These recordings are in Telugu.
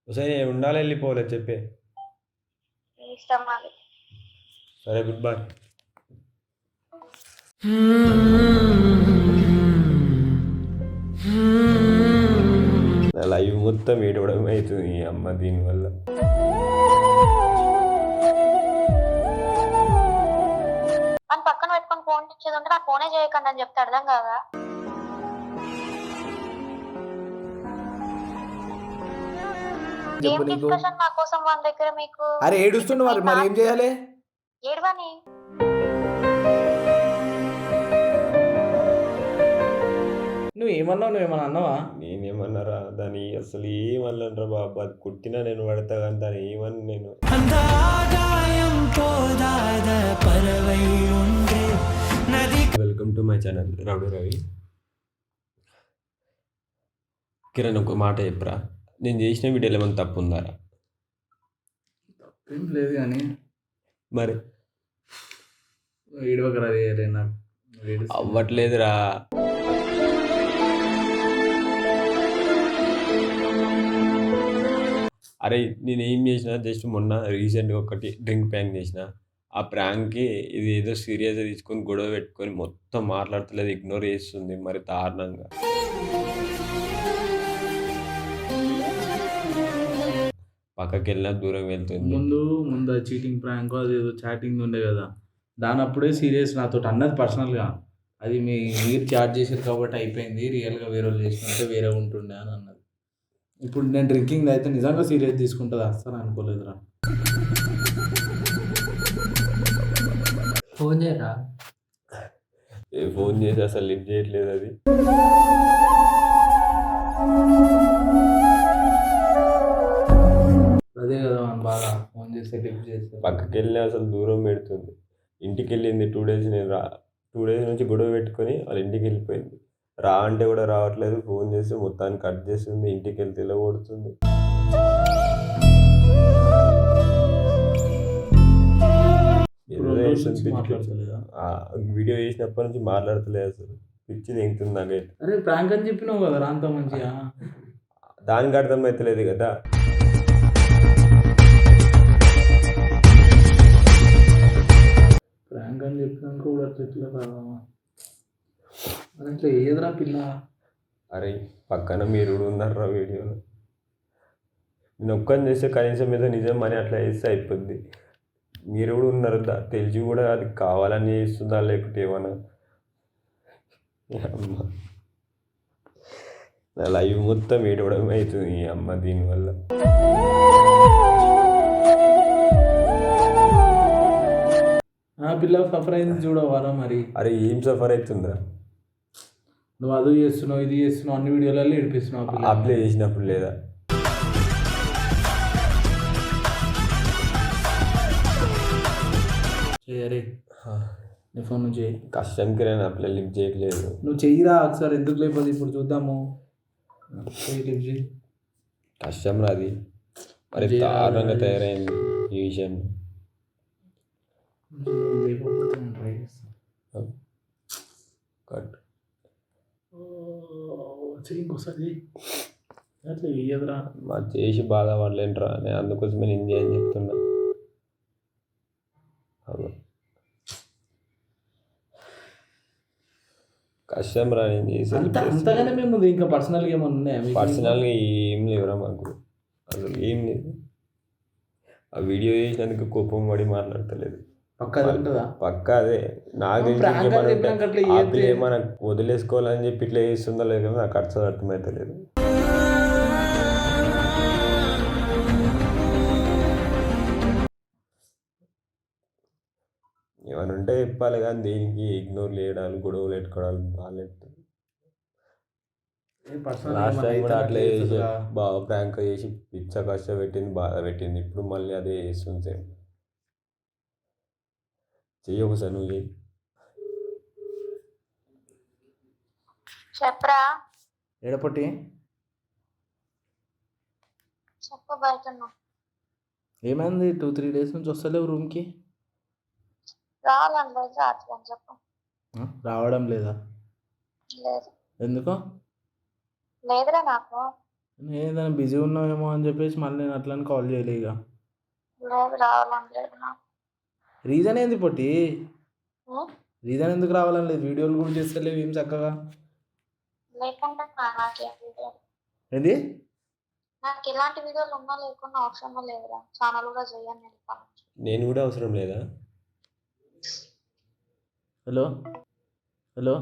ఒసేయ్ ఉండాలి వెళ్ళిపోలే చెప్పే. నీ ఇష్టం అది. సరే గుడ్ బై. నా లైవ్ మొత్తం ఏడవడం అవుతుంది ఈ అమ్మ దీనివల్ల. అని పక్కన పెట్టుకొని ఫోన్ ఇచ్చేది ఉంటే నాకు ఫోనే చేయకండి అని చెప్తే అర్థం కాదా? ఏం డిస్కషన్ నా కోసం మన దగ్గర మీకు? అరే ఏడుస్తుండు మరి ఏం చేయాలి? ఏడవని. నువ్వేమన్నా అన్నావా? నేనేమన్నారా దాన్ని అసలు ఏమన్నారా బాబా, అది కుట్టినా నేను పడతా కానీ దాన్ని ఏమని నేను. Welcome to my channel rowdy Ravi. Kiran ఒక మాట చెప్పరా, నేను చేసిన వీడియోలో ఏమైనా తప్పు ఉందారా? ఏం లేదు కానీ మరి ఏడవకరా అవ్వట్లేదురా. అరే నేను ఏం చేసిన, జస్ట్ మొన్న రీసెంట్గా ఒకటి డ్రింక్ ప్యాంక్ చేసిన. ఆ ప్రాంక్కి ఇది ఏదో సీరియస్గా తీసుకొని గొడవ పెట్టుకొని మొత్తం మాట్లాడతలేదు, ఇగ్నోర్ చేస్తుంది మరి దారుణంగా. పక్కకి వెళ్ళినా దూరం వెళ్తుంది. ముందు చీటింగ్ ప్రాంక్ అది ఏదో చాటింగ్ ఉండే కదా, దాని అప్పుడే సీరియస్ నాతో అన్నది పర్సనల్గా. అది మీరు చాట్ చేసారు కాబట్టి అయిపోయింది, రియల్గా వేరే వాళ్ళు చేసినట్టే వేరే ఉంటుండే అని అన్నది. ఇప్పుడు నేను డ్రింకింగ్ అయితే నిజంగా సీరియస్ తీసుకుంటుంది అస్సలు అనుకోలేదురా. ఫోన్ చేయరా? ఫోన్ చేసి అసలు లిఫ్ట్ చేయట్లేదు అది. అదే కదా బాగా ఫోన్ చేస్తే లిఫ్ట్ చేస్తే పక్కకి వెళ్ళి అసలు దూరం పెడుతుంది. ఇంటికి వెళ్ళింది 2 days, నేను 2 days నుంచి గొడవ పెట్టుకొని వాళ్ళ ఇంటికి వెళ్ళిపోయింది. రా అంటే కూడా రావట్లేదు, ఫోన్ చేస్తే మొత్తాన్ని కట్ చేస్తుంది, ఇంటికి వెళ్తే ఇలా కొడుతుంది. వీడియో చేసినప్పటి నుంచి మాట్లాడతలేదు అసలు, పిచ్చి తెంగుతుంది నాకైతే. అరే ప్రాంక్ అని చెప్పినావు కదా రాంతో మంచిగా, దానికి అర్థం అవుతలేదు కదా. ప్రాంక్ అని చెప్పినాక కూడా అట్లా రావా అట్లా ఏదిరా పిల్ల. అరే పక్కన మీరు ఉన్నారా వీడియోలో, నేను ఒక్కని చేస్తే కనీసం మీద నిజం అని అట్లా చేస్తే అయిపోద్ది. మీరు కూడా ఉన్నారు, తెలిసి కూడా అది కావాలని చేస్తుందా లేకపోతే ఏమన్నా. అమ్మ నా లైవ్ మొత్తం ఏడవడం అవుతుంది ఈ అమ్మ దీనివల్ల. ఆ పిల్ల సఫర్ అయింది చూడవారా మరి. అరే ఏం సఫర్ అవుతుందా? నువ్వు అది చేస్తున్నావు ఇది చేస్తున్నావు అన్ని వీడియోలలో ఏడిపిస్తున్నావు. అప్లై చేసినప్పుడు లేదా? చేయరే నీ ఫోన్ నుంచి కష్టం కిరణ్, అప్లై లిఫ్ట్ చేయట్లేదు. నువ్వు చెయ్యిరా ఒకసారి, ఎందుకు లేకపోతే ఇప్పుడు చూద్దాము. కష్టం రాది మరి, దారుణంగా తయారైంది ఈ విషయం. కట్ ఇంకోసారి అట్లా వేయదురా. మా చేసి బాధపడలేంట్రా, నేను అందుకోసమే నేను అని చెప్తున్నా. కష్టం రా నేను చేసి. అంతగానే మేము ఇంకా పర్సనల్గా ఏమన్నా ఉన్నాయా? పర్సనల్గా ఏం లేవురా మాకు, అసలు ఏం లేదు. ఆ వీడియో చేసినందుకు కోపం పడి మాట్లాడతలేదు. పక్క అదే నాకు ఏమైనా వదిలేసుకోవాలని చెప్పి ఇట్లా చేస్తుందో లేదో నాకు అర్థం అర్థమవుతలేదు. ఏమైనా ఉంటే చెప్పాలి కానీ దేనికి ఇగ్నోర్ చేయడాలు, గొడవలు పెట్టుకోవడాలు బాగాలేదు. లాస్ట్ టైం కూడా అట్లా చేసి బాగా ప్రాంక్ చేసి పిచ్చ కష్టపెట్టింది, బాధ పెట్టింది. ఇప్పుడు మళ్ళీ అదే చేస్తుంది సేమ్. చెయ్యి ఒకసారి నువ్వు చెయ్యి. చెప్పరా ఏడపట్టి చెప్ప బయట. ఏమైంది 2-3 days నుంచి వస్తలేవు రూమ్కి? రావాలని రోజు రావట్లేదు చెప్పు. రావడం లేదా? లేదు. ఎందుకో లేదురా నాకు. నేను ఏదైనా బిజీ ఉన్నామేమో అని చెప్పేసి మళ్ళీ నేను అట్లని కాల్ చేయలే ఇక. లేదు రావాలని లేదు నాకు. రీజన్ ఏంది పొట్టి? ఉం? రీజన్ ఎందుకు రావాలని లేదు? వీడియోలు కూడా చేస్తలేవు ఏం చక్కగా. లేకుంటే నాకేం వీడియో, ఏంది? నాకు ఎలాంటి వీడియోలు ఉన్నా లేకున్నా అవసరం లేదురా. ఛానల్ కూడా చేయను నేను ఇప్పటి నుంచి. నేను కూడా అవసరం లేదా? హలో హలో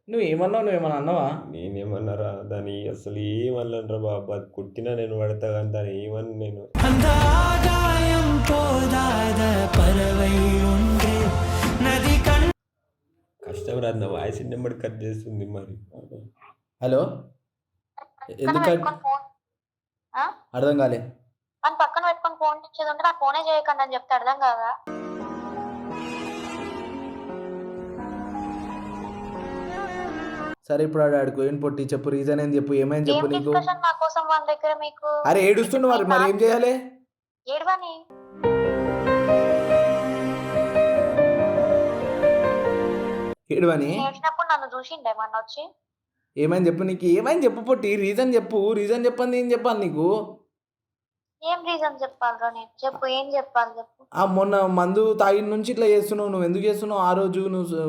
నువ్వు ఏమన్నా అన్నావా? నేనేమన్నారా దాన్ని? అసలు ఏమన్నారా బాబా, కుట్టినా నేను పడతా కానీ దాన్ని ఏమన్నా నేను. కష్టం రాదు, నా వాయిస్ నెంబర్ కట్ చేస్తుంది మరి. హలో పక్కన ఎందుకు పెట్టుకొని ఫోన్ అర్థం కాలే. అని పక్కన పెట్టుకొని ఫోన్ ఇచ్చేది ఉంటే నాకు ఫోనే చేయకండి అని చెప్తే అర్థం కాదా? సరే ఇప్పుడు ఆడుకో ఏం పొట్టి చెప్పు, రీజన్ ఏం చెప్పు, ఏమైంది ఏం చెప్పు నీకు. డిస్కషన్ నా కోసం మన దగ్గర మీకు? అరే ఏడుస్తుండు మరి ఏం చేయాలి? ఏడవని. ఏడవని ఏడ్చినప్పుడు నన్ను చూసిండే మొన్న వచ్చి. ఏమైంది చెప్పు, నీకు ఏమైంది చెప్పు పొట్టి, రీజన్ చెప్పు. రీజన్ చెప్పండి ఏం చెప్పాలి నీకు? ఏం రీజన్ చెప్పాలిరా నేను? చెప్పు, ఏం చెప్పాలి చెప్పు. మొన్న మందు తాగిన నుంచి ఇట్లా చేస్తున్నావు, నువ్వు ఎందుకు చేస్తున్నావు? ఆ రోజు నువ్వు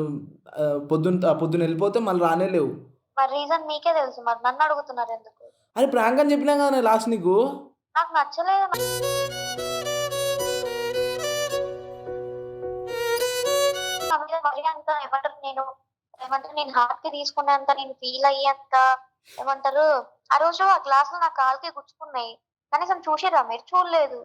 పొద్దున వెళ్ళిపోతే మళ్ళీ రానే లేవు. మరి రీజన్ మీకే తెలుసు, మరి నన్ను అడుగుతున్నారు ఎందుకు? అది ప్రాంక్ అని చెప్పినా కదా లాస్ట్ నీకు. నాకు నచ్చలేదు. నా మీద మరీ అంత ఏమంటారు, నేను హార్ట్ కి తీసుకునేంత, నేను ఫీల్ అయ్యేంత ఏమంటారు, ఆ రోజు ఆ గ్లాస్ లో నా కాలుకి గుచ్చుకున్నాయి. కనీసం చూసిరా మీరు? చూడలేదు.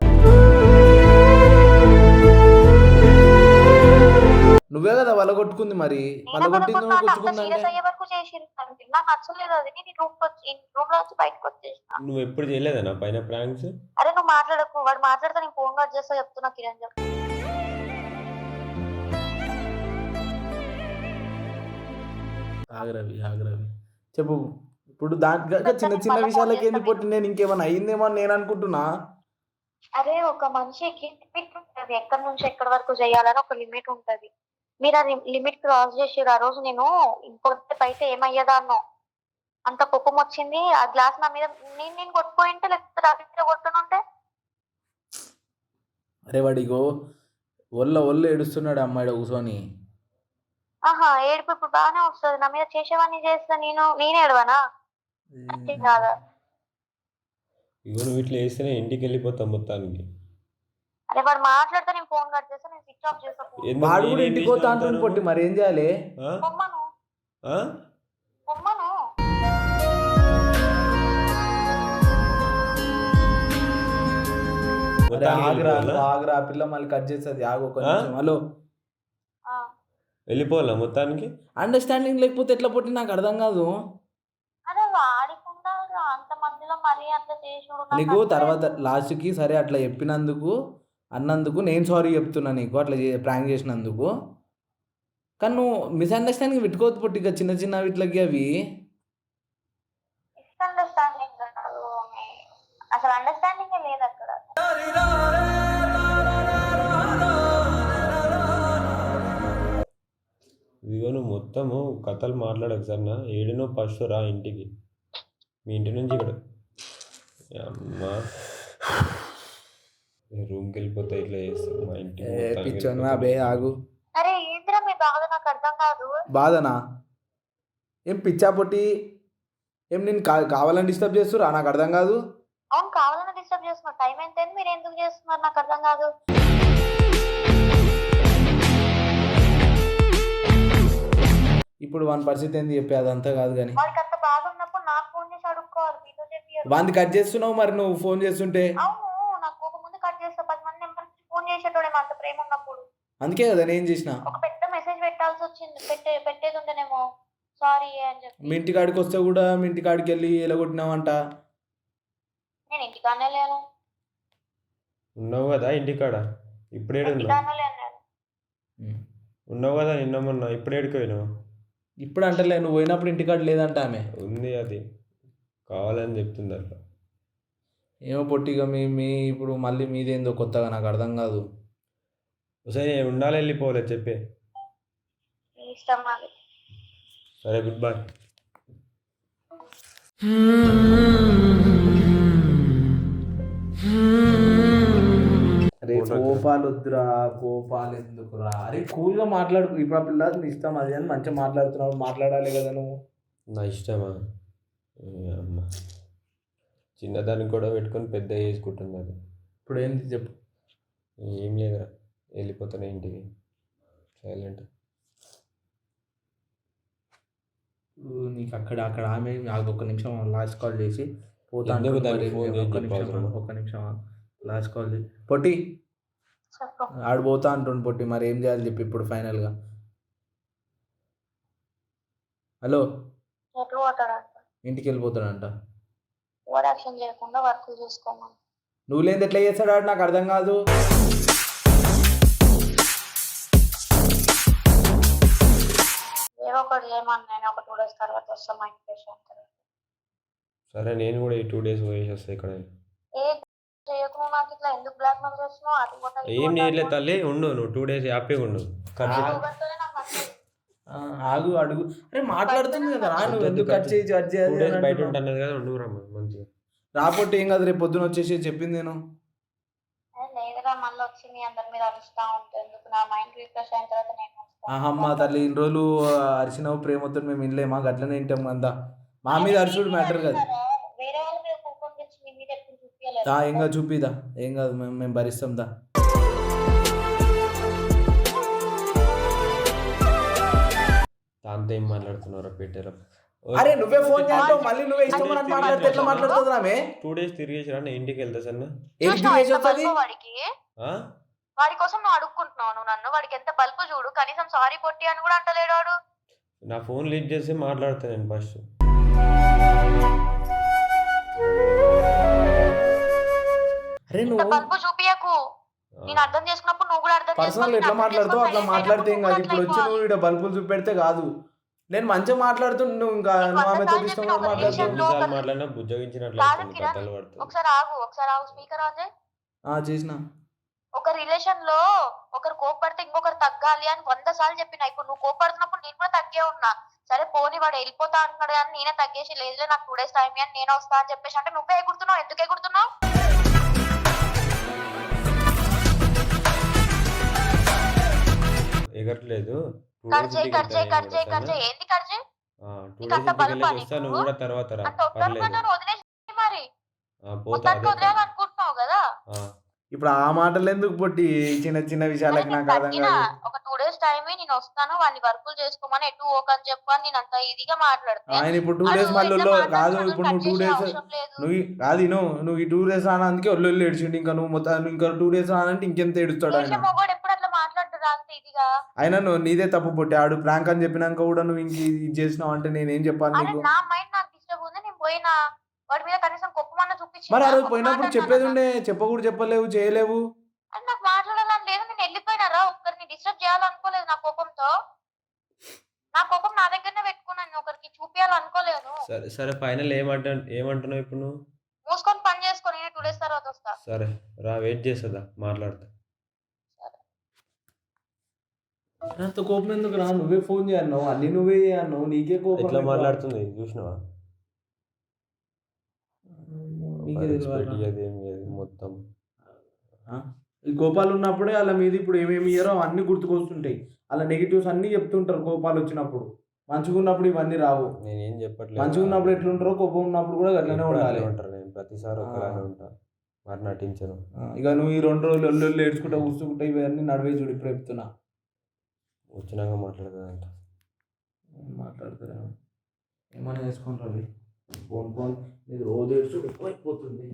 నువ్వే కదా వల కొట్టుకుంది, మరి వల కొట్టింది కొట్టుకుందంటే సీరియస్ అయ్యే వరకు చేసిరు. నాకు నచ్చలేదు అది. నేను రూమ్ లో వచ్చి బయటకు వచ్చేసిన. నువ్వు ఎప్పుడు చేయలేదా నా పైన ప్రాంక్స్? అరే నువ్వు మాట్లాడకు, వాడు మాట్లాడితే నేను ఫోన్ కట్ చేస్తా చెప్తున్నా కిరణ్. చెప్పు. ఆగరవి చెప్పు. ఇప్పుడు దాంట్లో చిన్న చిన్న విషయాలకి ఏంది పొట్టి, నేను ఇంకేమైనా అయ్యిందేమో అని నేను అనుకుంటున్నా. అరే ఒక మనిషికి లిమిట్ ఉంటది, ఎక్కడి నుంచి ఎక్కడి వరకు చేయాలని ఒక లిమిట్ ఉంటది. మీరు ఆ లిమిట్ క్రాస్ చేసారు. ఆ రోజు నేను ఇంకొద్ది అయితే ఏమయ్యేదాన్నో అంత కోపం వచ్చింది. ఆ గ్లాస్ నా మీద నేను కొట్టుకోయింటే, లేకపోతే రాత్రి కొట్టునుంటే. అరే వాడిగో ఒళ్ళు ఏడుస్తున్నాడు అమ్మాయి కూర్చొని. ఆహా, ఏడుపు ఇప్పుడు బాగానే వస్తుంది. నా మీద చేసేవన్నీ చేస్తా నేను ఏడవనా? అంటే కాదా? ఇగో నువ్వు ఇట్లా వేస్తేనే ఇంటికి వెళ్ళిపోతాం మొత్తానికి. అరే వాడు మాట్లాడితే నేను ఫోన్ కట్ చేస్తా, నేను స్విచ్ ఆఫ్ చేస్తా. వాడు కూడా ఇంటికి పోతా అంటుంది పొట్టి, మరి ఏం చేయాలి? పొమ్మను. ఆగ్రా పిల్ల మళ్ళీ కట్ చేస్తుంది. ఆగు కొంచెం. హలో వెళ్ళిపోవాలా మొత్తానికి? అండర్స్టాండింగ్ లేకపోతే ఎట్లా పొట్టి నాకు అర్థం కాదు. అరే వాడికుండా అంత మందిలో మరీ అట్లా చేసి నీకు తర్వాత లాస్ట్కి సరే అట్లా అన్నందుకు నేను సారీ చెప్తున్నా నీకు, అట్లా ప్రాంక్ చేసినందుకు. కానీ నువ్వు మిస్అండర్స్టాండింగ్ పెట్టుకోవద్దు పొట్టి, ఇక చిన్న చిన్న వీటికి అవి. అసలు అండర్స్టాండింగ్ లేదు అక్కడ. ఇదిగో నువ్వు మొత్తము కథలు మాట్లాడకు సరేనా? ఏడునో ఫస్ట్ రా ఇంటికి, మీ ఇంటి నుంచి ఇక్కడ. అమ్మా రూమ్కి వెళ్ళిపోతే ఇట్లా చేస్తాను మా ఇంటికి. ఆగు. అరే ఏంద్రా మీ బాధ? నాకు అర్థం కాదు. బాధనా? ఏం పిచ్చా పొట్టి? ఏం నేను కావాలని డిస్టర్బ్ చేస్తురా? నాకు అర్థం కాదు. అవును, కావాలని డిస్టర్బ్ చేస్తున్నారు. టైం ఎంత అయింది, మీరు ఎందుకు చేస్తున్నారు? నాకు అర్థం కాదు. ఇప్పుడు వాని పరిస్థితి ఏంది చెప్పి, అదంతా కాదు కానీ వాడికి అంత బాధ ఉన్నప్పుడు నాకు ఫోన్ చేసి అడుక్కోవాలి, మీతో చెప్పి. వాడిని కట్ చేస్తున్నావు మరి నువ్వు ఫోన్ చేస్తుంటే. అవును, నాకు ఒక ముందు కట్ చేస్తా. 10 మంది నెంబర్ ఫోన్ చేసేటోడే అంత ప్రేమ ఉన్నప్పుడు. అందుకే కదా నేను చేసిన. ఒక పెద్ద మెసేజ్ పెట్టాల్సి వచ్చింది, పెట్టేది ఉండేనేమో. సారీ అని చెప్పి. మీ ఇంటికాడికి వస్తే కూడా మీ ఇంటికాడికి వెళ్ళి ఎలగొట్టినావంట. నేను ఇంటికాడనే లేను. ఉన్నావు కదా ఇంటికాడ? ఇప్పుడు ఉన్నావు కదా నిన్న మొన్న, ఇప్పుడు ఏడుకోయినావు? ఇప్పుడు అంటలే, నువ్వు పోయినప్పుడు ఇంటికాడ లేదంట ఆమె. ఉంది, అది కావాలని చెప్తుంది అట్లా. ఏమో పొట్టిగా మీ ఇప్పుడు మళ్ళీ మీదేందో కొత్తగా నాకు అర్థం కాదు. ఒకసారి ఉండాలి వెళ్ళిపోలే చెప్పే. మీ ఇష్టం అది. సరే గుడ్ బాయ్. అరే కోపాలు వద్దురా, కోపాలు ఎందుకురా? అరే కూల్గా మాట్లాడు. ఇప్పుడు ఆ పిల్ల నీ ఇష్టం అది అని మంచిగా మాట్లాడుతున్నావు, మాట్లాడాలి కదా నువ్వు. నా ఇష్టమా? అమ్మ చిన్నదాన్ని కూడా పెట్టుకొని పెద్ద చేసుకుంటుంది అది. ఇప్పుడు ఏంటి చెప్పు. ఏం లేదురా, వెళ్ళిపోతాను ఇంటికి సైలెంట్. నీకు అక్కడ ఆమె నాకు ఒక్క నిమిషం లాస్ట్ కాల్ చేసి పోతా. ఎందుకు దానికి ఫోన్ చేసి చెప్పాల్సిన? ఒక్క నిమిషం లాస్ట్ కాల్ చేసి పొట్టి చెప్పు. ఆడు పోతా అంటుండు పొట్టి. మరి ఏం చేయాలి చెప్పి ఇప్పుడు ఫైనల్గా. హలో, ఎటు పోతాడంట? ఇంటికి వెళ్ళిపోతాడంట. ఓవర్ యాక్షన్ చేయకుండా వర్క్ చేసుకోమని. నువ్వు లేని ఎట్లా చేస్తాడు ఆడు? నాకు అర్థం కాదు. ఏదో ఒకటి చేయమని, నేను ఒక 2 days తర్వాత వస్తాం మా ఇంటి. సరే నేను కూడా ఈ 2 days పోయేసి వస్తాయి ఇక్కడ. ఏ చేయకు, నాకు ఇట్లా ఎందుకు బ్లాక్ మెయిల్ చేస్తున్నావు? అటు పోతా ఏం చేయలేదు తల్లి, ఉండు నువ్వు 2 days హ్యాపీగా ఉండు. ఆగు అడుగు. అరే మాట్లాడుతుంది కదా రా, నువ్వు ఎందుకు కట్ చేయి 2 days బయట ఉంటాను కదా, ఉండు రమ్మ మంచిగా రాపోతే ఏం కాదు. రేపు పొద్దున వచ్చేసి చెప్పింది నేను. లేదురా, మళ్ళీ వచ్చి మీ అందరి మీద అరుస్తా ఉంటుంది. ఎందుకు? నా మైండ్ రిఫ్రెష్ అయిన తర్వాత నేను అమ్మ తల్లి ఇన్ని రోజులు అరిచినావు ప్రేమతో మేము వినలేమా? గట్లనే వింటాం అంతా. మా మీద అరిచుడు మ్యాటర్ కాదు. వేరే వాళ్ళ మీద కోపం తెచ్చి మీ మీద ఎప్పుడు చూపించలేదు. ఏం కాదు చూపిదా, ఏం కాదు, మేము భరిస్తాం దా. దాంతో ఏం మాట్లాడుతున్నారా పెట్టారా? అరే నువ్వే ఫోన్ చేస్తావు, మళ్ళీ నువ్వే ఇష్టం అని మాట్లాడితే ఎట్లా మాట్లాడుతుంది ఆమె? 2 days తిరిగేసిరా, నేను ఇంటికి వెళ్తా సన్న. వాడి కోసం నువ్వు అడుక్కుంటున్నావు. నువ్వు నన్ను వాడికి ఎంత బల్పు చూడు, కనీసం సారీ పొట్టి అని కూడా అంటలేడు వాడు. నా ఫోన్ లిఫ్ట్ చేసి మాట్లాడతా నేను ఫస్ట్. అరే నువ్వు బల్పు చూపియకు. నేను అర్థం చేసుకున్నప్పుడు నువ్వు కూడా అర్థం పర్సనల్ ఎట్లా మాట్లాడుతావు అట్లా మాట్లాడితే ఏం కాదు. ఇప్పుడు వచ్చి నువ్వు ఇక్కడ బల్బులు చూపెడితే కాదు. నేను మంచిగా మాట్లాడుతుండు, నువ్వు ఇంకా నువ్వు ఆమెతో ఇష్టం మాట్లాడినా బుజ్జగించినట్లు. ఒకసారి ఆగు స్పీకర్ ఆన్ చేయి. చేసిన ఒక రిలేషన్ లో ఒకరు కోపడితే ఇంకొకరు తగ్గాలి అని 100 సార్లు చెప్పినా. ఇప్పుడు నువ్వు కోపడుతున్నప్పుడు నేను కూడా తగ్గే ఉన్నా. సరే పోనీ వాడు వెళ్ళిపోతా అంటున్నాడు కానీ నేనే తగ్గేసి, లేదులే నాకు 2 days టైం అని నేను వస్తా అని చెప్పేసి అంటే నువ్వే ఎగురుతున్నావు. ఎందుకు ఎగురుతున్నావు? ఎగరట్లేదు. ఏంది ఖర్చే? నువ్వు కూడా తర్వాత వదిలేసి మరి వదిలేయాలనుకుంటున్నావు కదా. ఇప్పుడు ఆ మాటలు ఎందుకు పొట్టి? చిన్న చిన్న విషయాలకు నాకు అర్థం కాదు. ఒక 2 days టైం నేను వస్తాను, వాడిని వర్కులు చేసుకోమని ఎటు ఓకని చెప్పని నేను అంత ఇదిగా మాట్లాడుతాను. ఆయన ఇప్పుడు 2 days మళ్ళీ కాదు. ఇప్పుడు నువ్వు 2 days నువ్వు కాదు నువ్వు ఈ 2 days రానందుకే ఒళ్ళు ఏడ్చిండు. ఇంకా నువ్వు మొత్తం ఇంకా 2 days రానంటే ఇంకెంత ఏడుస్తాడు ఆయన. ఎప్పుడు అట్లా మాట్లాడుతున్నా అంత ఇదిగా. అయినా నువ్వు నీదే తప్పు పొట్టి. ఆడు ప్రాంక్ అని చెప్పినాక కూడా నువ్వు ఇంక ఇది చేసినావు అంటే నేనేం చెప్పాలి నీకు? నా మైండ్ నాకు డిస్టర్బ్ ఉంది, నేను పోయినా. వాడి మీద కనీసం కోపమన్నా చూపించి. మరి ఆ రోజు పోయినప్పుడు చెప్పేది ఉండే, చెప్పకూడదు, చెప్పలేవు, చేయలేవు. అని నాకు మాట్లాడాలని లేదు. నేను వెళ్ళిపోయినారా, ఒక్కరిని డిస్టర్బ్ చేయాలనుకోలేదు. నా కోపంతో నా కోపం నా దగ్గరనే పెట్టుకున్నాను, ఒకరికి చూపించాలనుకోలేదు. సరే ఫైనల్ ఏమంటున్నావు ఇప్పుడు? నువ్వు మూసుకొని పని చేసుకొని 2 days తర్వాత వస్తా. సరే రా, వెయిట్ చేస్తుందా, మాట్లాడతా. అంత కోపం ఎందుకు రా? నువ్వే ఫోన్ చేయన్నావు, అన్ని నువ్వే అన్నావు, నీకే కోపం. ఎట్లా మాట్లాడుతుంది చూసినావా? మొత్తం ఈ కోపాలు ఉన్నప్పుడే వాళ్ళ మీద ఇప్పుడు ఏమేమి ఇయ్యారో అవన్నీ గుర్తుకొస్తుంటాయి. అలా నెగిటివ్స్ అన్ని చెప్తుంటారు కోపాలు వచ్చినప్పుడు. మంచిగా ఉన్నప్పుడు ఇవన్నీ రావు. నేనేం చెప్పట్లేదు. మంచిగా ఉన్నప్పుడు ఎట్లుంటారో కోపం ఉన్నప్పుడు కూడా అట్లనే ఉండాలి. నేను ప్రతిసారి ఒకలానే ఉంటా, మరి నటించను. ఇక నువ్వు ఈ 2 రోజులు ఒళ్ళు ఏడ్చుకుంటా కూర్చుంటా ఇవన్నీ నడివే చూడు. ఇప్పుడు చెప్తున్నా, వచ్చినాక మాట్లాడతానంట. మాట్లాడతారా? ఏమైనా వేసుకుంటారు ఫోన్ నీకు రోజు ఏడ్చుకుంటూ ఎక్కువైపోతుంది.